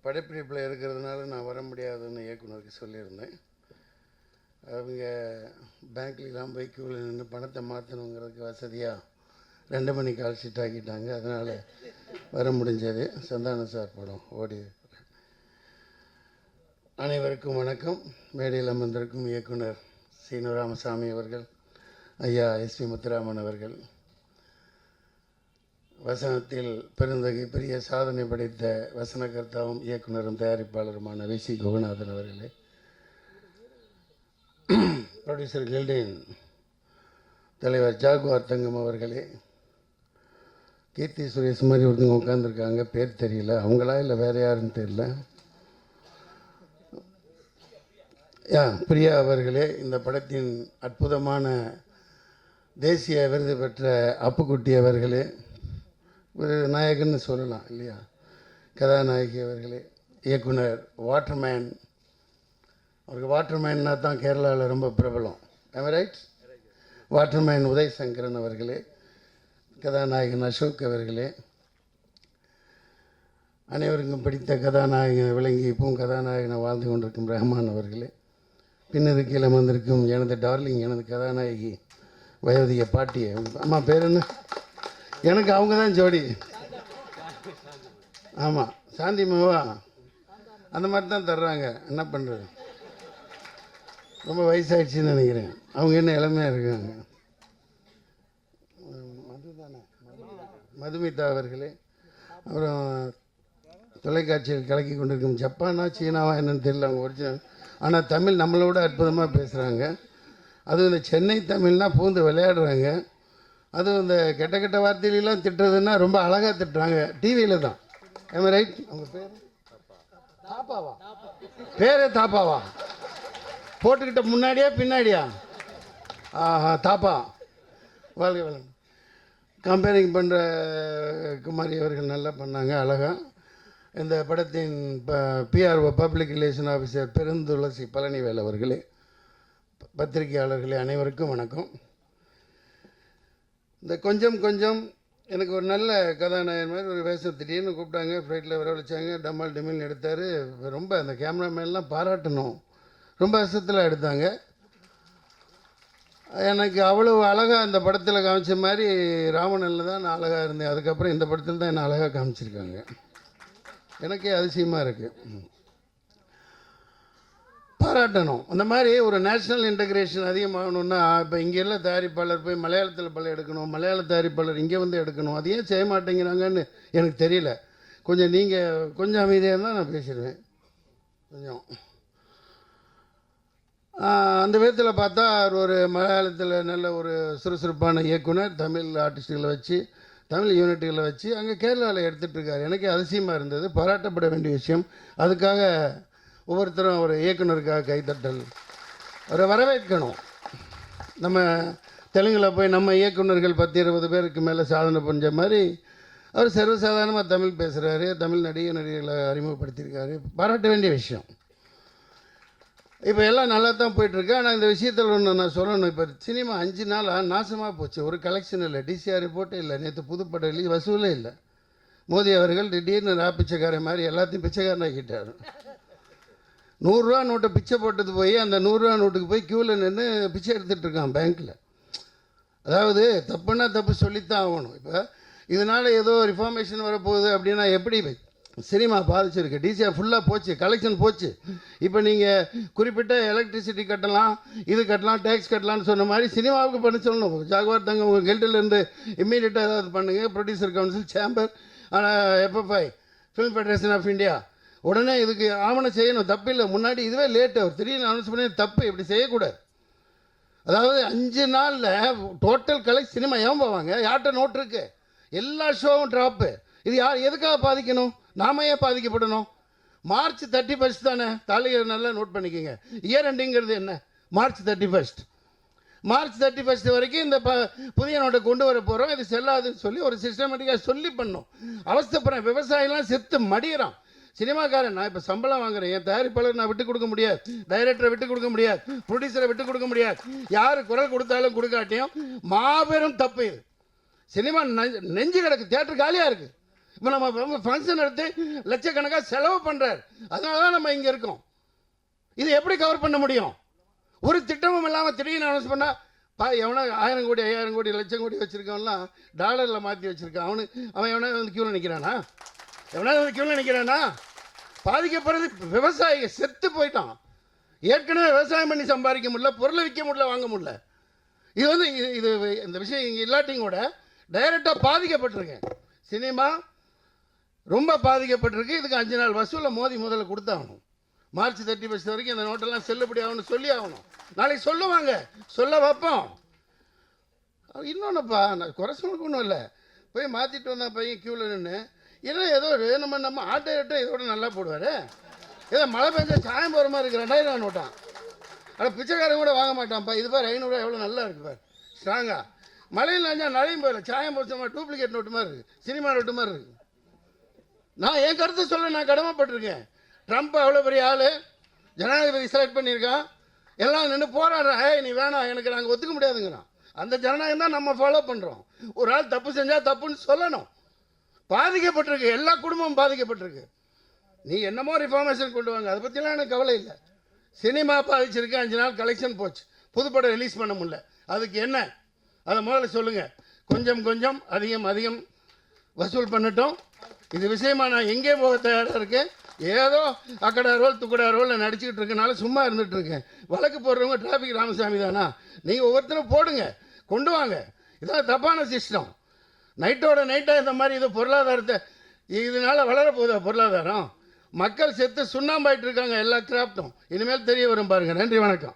படப்பிடிப்பில் இருக்கிறதுனால நான் வர முடியாதுன்னு இயக்குனருக்கு சொல்லியிருந்தேன். அவங்க பேங்க்லாம் போய் க்யூவில் நின்று பணத்தை மாற்றணுங்கிறதுக்கு வசதியாக 2 மணி கால் ஷீட் ஆக்கிட்டாங்க. அதனால் வர முடிஞ்சது. சந்தானம் சார் படம் ஓடி. அனைவருக்கும் வணக்கம். மேடையில் அமர்ந்திருக்கும் இயக்குனர் சீனு ராமசாமி அவர்கள், ஐயா எஸ்பி முத்துராமன் அவர்கள், வசனத்தில் பெருந்தகை பெரிய சாதனை படைத்த வசனகர்த்தாவும் இயக்குனரும் தயாரிப்பாளருமான வி.சி. குகநாதன் அவர்களே, ப்ரொடியூசர் கில்டேன் தலைவர் ஜாகுவார் தங்கம் அவர்களே, கீர்த்தி சுரேஷ் மாதிரி ஒருத்தவங்க உட்காந்துருக்காங்க, பேர் தெரியல, அவங்களா இல்லை வேறு யாருன்னு தெரியல, பிரியா அவர்களே, இந்த படத்தின் அற்புதமான தேசிய விருது பெற்ற அப்புக்குட்டி அவர்களே, ஒரு நாயகன்னு சொல்லலாம் இல்லையா, கதாநாயகி அவர்களே, இயக்குனர் வாட்டர்மேன், அவருக்கு வாட்டர்மேன்னா தான் கேரளாவில் ரொம்ப பிரபலம், ரைட்? வாட்டர்மேன் உதய் சங்கரன் அவர்களே, கதாநாயகன் அசோக் அவர்களே, அனைவருக்கும் பிடித்த கதாநாயகன் விளங்கி இப்பவும் கதாநாயகனை வாழ்ந்து கொண்டிருக்கும் ரஹ்மான் அவர்களே, பின்னது கீழே வந்திருக்கும் எனது டார்லிங், எனது கதாநாயகி வயோதிக பாட்டி, அம்மா பேர் என்ன? எனக்கு அவங்க தான் ஜோடி. ஆமாம், சாந்தி மாவா அந்த மாதிரி தான் தர்றாங்க. என்ன பண்ணுறது, ரொம்ப வயசாகிடுச்சின்னு நினைக்கிறேன். அவங்க என்ன இளமையாக இருக்காங்க. மதுமிதா அவர்களே, அப்புறம் தொலைக்காட்சியில் கலக்கி கொண்டிருக்கும் ஜப்பானா சீனாவா என்னன்னு தெரியல அவங்க ஒரிஜினல், ஆனால் தமிழ் நம்மளோட அற்புதமாக பேசுகிறாங்க. அதுவும் இந்த சென்னை தமிழ்னால் பூந்து விளையாடுறாங்க. அதுவும் இந்த கெட்ட கெட்ட வார்த்தையிலாம் திட்டுறதுன்னா ரொம்ப அழகாக திட்டுறாங்க. டிவியில் தான். ஏமா ரைட்? அவங்க பேர் தாப்பாவா? பேரே தாப்பாவா? போட்டுக்கிட்ட முன்னாடியா பின்னாடியா? ஆஹா, தாப்பா. வாழ்க வளம். கம்பேரிங் பண்ணுற குமாரி அவர்கள் நல்லா பண்ணாங்க, அழகாக. இந்த படத்தின் PRO public relation officer Perunthulasi Palanivel அவர்களே, பத்திரிகையாளர்களே, அனைவருக்கும் வணக்கம். இந்த கொஞ்சம் கொஞ்சம் எனக்கு ஒரு நல்ல கதாநாயகன் மாதிரி ஒரு வேஷம் திடீர்னு கூப்பிட்டாங்க, ஃப்ளைட்டில் வரவழைச்சாங்க, டம்மால் டிமில்னு எடுத்தார். ரொம்ப அந்த கேமராமேன்லாம் பாராட்டணும், ரொம்ப வருஷத்தில் எடுத்தாங்க. எனக்கு அவ்வளோ அழகாக அந்த படத்தில் காமிச்ச மாதிரி ராவணனில் தான் நான் அழகாக இருந்தேன். அதுக்கப்புறம் இந்த படத்தில் தான் என்னை அழகாக காமிச்சிருக்காங்க. எனக்கே அதிசயமாக இருக்குது. பாராட்டணும். அந்த மாதிரி ஒரு நேஷ்னல் இன்டகிரேஷன் அதிகமாகணுன்னா, இப்போ இங்கே எல்லாம் தயாரிப்பாளர் போய் மலையாளத்தில் படம் எடுக்கணும், மலையாள தயாரிப்பாளர் இங்கே வந்து எடுக்கணும், அது ஏன் செய்ய மாட்டேங்கிறாங்கன்னு எனக்கு தெரியல. கொஞ்சம் நீங்கள் கொஞ்சம் அமைதியாக இருந்தால் நான் பேசிடுவேன். கொஞ்சம் அந்த விதத்தில் பார்த்தா ஒரு மலையாளத்தில் நல்ல ஒரு சுறுசுறுப்பான இயக்குனர் தமிழ் ஆர்டிஸ்ட்டுகளை வச்சு, தமிழ் யூனிட்டுகளை வச்சு அங்கே கேரளாவில் எடுத்துகிட்ருக்காரு. எனக்கு அதிசயமாக இருந்தது, பாராட்டப்பட வேண்டிய விஷயம். அதுக்காக ஒவ்வொருத்தரும் ஒரு இயக்குனருக்காக கைத்தட்டல், அவரை வரவேற்கணும். நம்ம தெலுங்கில் போய் நம்ம இயக்குனர்கள் 10-20 பேருக்கு மேலே சாதனை பண்ண மாதிரி அவர் சர்வசாதாரணமாக தமிழ் பேசுகிறாரு, தமிழ் நடிகர்களை அறிமுகப்படுத்தியிருக்காரு, பாராட்ட வேண்டிய விஷயம். இப்போ எல்லாம் நல்லா தான் போயிட்டுருக்கு. ஆனால் இந்த விஷயத்தில் ஒன்று நான் சொல்லணும். இப்போ சினிமா 5 நாளாக நாசமாக போச்சு. ஒரு கலெக்ஷன் இல்லை, டிசிஆர் ரிப்போர்ட்டே இல்லை, நேற்று புதுப்படம் இல்லை, வசூலே இல்லை. மோடி அவர்கள் திடீர்னு பிச்சைக்காரன் மாதிரி எல்லாத்தையும் பிச்சைக்காரன் ஆக்கிட்டார். 100 ரூபா நோட்டை பிச்சை போட்டது போய் அந்த 100 ரூபா நோட்டுக்கு போய் க்யூவில் நின்று பிச்சை எடுத்துகிட்டு இருக்கான் பேங்க்கில். அதாவது தப்புன்னா தப்பு சொல்லித்தான் ஆகணும். இப்போ இதனால் ஏதோ ரிஃபார்மேஷன் வரப்போகுது அப்படின்னா எப்படி சினிமா பாதிச்சிருக்கு? டிசிஆர் ஃபுல்லாக போச்சு, கலெக்ஷன் போச்சு. இப்போ நீங்கள் குறிப்பிட்ட எலக்ட்ரிசிட்டி கட்டலாம், இது கட்டலாம், டேக்ஸ் கட்டலாம்னு சொன்ன மாதிரி சினிமாவுக்கு பண்ண சொல்லணும். ஜாகுவார் தங்க உங்கள் கில்டிலேருந்து இம்மீடியட்டாக ஏதாவது பண்ணுங்கள். Producer council, chamber, FFI, film federation of India உடனே இதுக்கு ஆவணம் செய்யணும். தப்பு இல்லை. முன்னாடி இதுவே லேட்டு, அவர் திடீர்னு அனௌன்ஸ் பண்ணி தப்பு, இப்படி செய்யக்கூடாது. அதாவது 5 நாளில் டோட்டல் கலெக்ட் சினிமா ஏன் போவாங்க? யார்கிட்ட நோட் இருக்குது? எல்லா ஷோவும் ட்ராப்பு. இது யார் எதுக்காக பாதிக்கணும்? நாம ஏன் பாதிக்கப்படணும்? மார்ச் 31 தானே, தாலியை நல்லா நோட் பண்ணிக்கோங்க. இயர் எண்டிங்கிறது என்ன? மார்ச் 31. மார்ச் 31 வரைக்கும் இந்த புதிய நோட்டை கொண்டு வர போகிறோம், இது செல்லாதுன்னு சொல்லி ஒரு சிஸ்டமேட்டிக்காக சொல்லி பண்ணோம். அவஸ்தப்படுறேன், விவசாயிலாம் செத்து மடிகிறான். சினிமாக்காரன், நான் இப்போ சம்பளம் வாங்குறேன், என் தயாரிப்பாளர் நான் விட்டு கொடுக்க முடியாது, டைரக்டரை விட்டு கொடுக்க முடியாது, ப்ரொடியூசரை விட்டு கொடுக்க முடியாது. யார் குரல் கொடுத்தாலும் கொடுக்காட்டியும் மாபெரும் தப்பு இது. சினிமா நெஞ்சு கிடக்கு, தியேட்டர் காலியாக இருக்குது. இப்போ நம்ம ஃபங்க்ஷன் எடுத்து லட்சக்கணக்காக செலவு பண்ணுறார். அதனால தான் நம்ம இங்கே இருக்கோம். இது எப்படி கவர் பண்ண முடியும்? ஒரு திட்டமும் இல்லாமல் திடீர்னு அனௌன்ஸ் பண்ணால் எவனா 1000 கோடி 5000 கோடி லட்சம் கோடி வச்சுருக்கவன்லாம் டாலரில் மாற்றி வச்சுருக்கான். அவன் எவனா வந்து க்யூவில் நிற்கிறானா? எவனா வந்து க்யூவில் நிற்கிறானா? பாதிக்கப்படுறது விவசாயி செத்து போயிட்டான். ஏற்கனவே விவசாயம் பண்ணி சம்பாதிக்க முடியல, பொருளை விற்க முடியல, வாங்க முடியல. இது வந்து இது இந்த விஷயம் இங்கே இல்லாட்டியும் கூட டைரெக்டாக பாதிக்கப்பட்டிருக்கேன். சினிமா ரொம்ப பாதிக்கப்பட்டிருக்கு. இதுக்கு 5 நாள் வசூலை மோதி முதல்ல கொடுத்தாகணும். மார்ச் 31 வரைக்கும் இந்த நோட்டெல்லாம் செல்லுபடி ஆகணும்னு சொல்லி ஆகணும். நாளைக்கு சொல்லுவாங்க, சொல்ல வைப்போம். இன்னொன்றுப்பா, நான் குறை சொல்லுக்கு ஒன்றும் இல்லை. போய் மாற்றிட்டு வந்தா பையன் க்யூவில் நின்று ஏன்னா ஏதோ ஒரு நம்ம ஆட்டோ இதோட நல்லா போடுவார். ஏதோ மழை பெஞ்சா சாயம் போகிற மாதிரி இருக்குது. 2000 நோட்டான். ஆனால் பிச்சைக்காரன் கூட வாங்க மாட்டான்ப்பா. இது பாரு 500 எவ்வளோ நல்லா இருக்குது பாரு, ஸ்ட்ராங்காக. மழையில் நினைஞ்சா நழையும் போயிடல, சாயம் போச்ச மாதிரி டூப்ளிகேட் நோட்டு மாதிரி இருக்குது, சினிமா நோட்டு மாதிரி இருக்குது. நான் என் கருத்தை சொல்ல நான் கடமைப்பட்டிருக்கேன். ட்ரம்ப் அவ்வளோ பெரிய ஆள், ஜனாதிபதி செலக்ட் பண்ணியிருக்கான். எல்லாம் நின்று போராடுறேன். நீ வேணாம், எனக்கு நாங்கள் ஒத்துக்க முடியாதுங்கிறான். அந்த ஜனநாயகம் தான் நம்ம ஃபாலோ பண்ணுறோம். ஒரு ஆள் தப்பு செஞ்சால் தப்புன்னு சொல்லணும். பாதிக்கப்பட்டிருக்கு, எல்லா குடும்பமும் பாதிக்கப்பட்டிருக்கு. நீ என்னமோ ரிஃபார்மேஷன் கொண்டு வாங்க, அதை பற்றிலாம் எனக்கு கவலை இல்லை. சினிமா பாதிச்சிருக்கு, 5 நாள் கலெக்ஷன் போச்சு, புதுப்படம் ரிலீஸ் பண்ண முடியல. அதுக்கு என்ன? அதை முதல்ல சொல்லுங்கள். கொஞ்சம் கொஞ்சம் அதிகம் வசூல் பண்ணட்டும். இது விஷயமா நான் எங்கே போக தயாராக இருக்கேன். ஏதோ அக்கடா ரோல் துக்கடா ரோலில் நடிச்சுக்கிட்டு இருக்கனால சும்மா இருந்துகிட்டு இருக்கேன். வழக்கு போடுறவங்க டிராஃபிக் ராமசாமி தானா? நீங்கள் ஒவ்வொருத்தரும் போடுங்க, கொண்டு வாங்க. இதான் தப்பான சிஸ்டம். நைட்டோட நைட்டாக இந்த மாதிரி இது பொருளாதாரத்தை இதனால் வளரப்போகுதா பொருளாதாரம்? மக்கள் செத்து சுண்ணாம்பாயிட்டு இருக்காங்க எல்லா கிராஃப்ட்டும். இனிமேல் தெரிய வரும் பாருங்கள். நன்றி, வணக்கம்.